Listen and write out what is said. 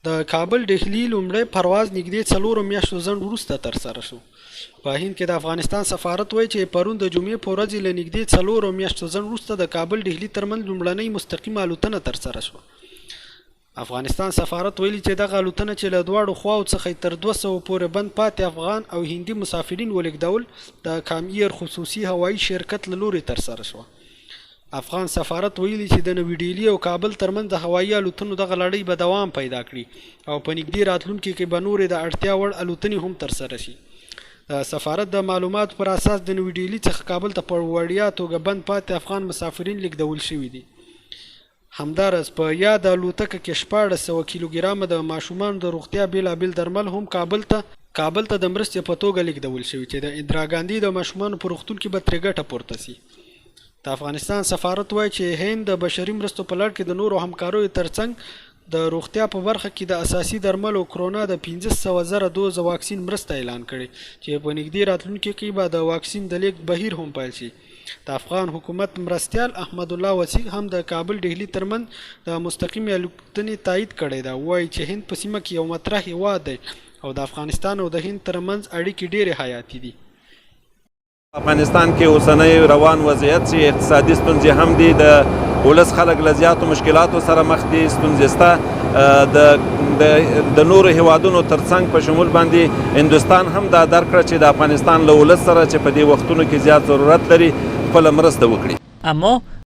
د کابل ډهلي لومړی پرواز نږدې 4 میاشتو ځنډ وروسته ترسره شو. په هند کې د افغانستان سفارت وایي چې پرون د جمعې په ورځ له نږدې 4 میاشتو ځنډ وروسته د کابل ډهلي ترمنځ لومړنۍ مستقیمه الوتنه ترسره شوه. افغانستان سفارت ویلي چې دغه الوتنه چې له دواړو خواو څخه تر 200 پورې بند پاتې افغان او هندي مسافرین ولېږدول د کامیر خصوصي هوایي شرکت له لوري ترسره شوه. افغان سفارت ویلي چې د نوي ډیلي او کابل ترمنځ د هوایي الوتنو دغه لړۍ به دوام پیدا کړي او په نږدې راتلونکي کې به نورې د اړتیا وړ الوتنې هم ترسره شي. د سفارت د معلوماتو پر اساس د نوي ډیلي څخه کابل ته په وړیا توګه بند پاتې افغان مسافرین لیږدول شوي دي. همدارس په یاد الوتکه کې 1400 کیلوګرامه د ماشومانو د روغتیا بیلابیل درمل هم کابل ته د مرستې په توګه لیږدول شوي چې د اندرا ګاندي د ماشومانو په روغتون کې به ترې ګټه پورته سي. د افغانستان سفارت وایي چې هند د بشري مرستو په لړ کې د نورو همکاریو ترڅنګ د روغتیا په برخه کې د اساسي درملو کرونا د 500,000 دوز واکسین مرسته اعلان کړي چې په نږدې راتلونکي کې به د واکسین د لیږد بهیر هم پیل شي. د افغان حکومت مرستیال احمد الله وسیع هم د کابل ډهلي ترمنځ د مستقیمې الوتنې تایید کړی ده. وایي چې هند په سیمه کې یو مطرح هیواد دی او د افغانستان او د هند ترمنځ اړیکې ډېرې حیاتي دي. افغانستان کې اوسنۍ روان وضعیت چې اقتصادي ستونزې هم دي، د ولس خلک له زیاتو مشکلاتو سره مخ دي، ستونزې شته. د نورو هیوادونو ترڅنګ په شمول باندې هندوستان هم دا درک کړه چې د افغانستان له ولس سره چې په دې وختونو کې زیات ضرورت لري خپله مرسته وکړي. اما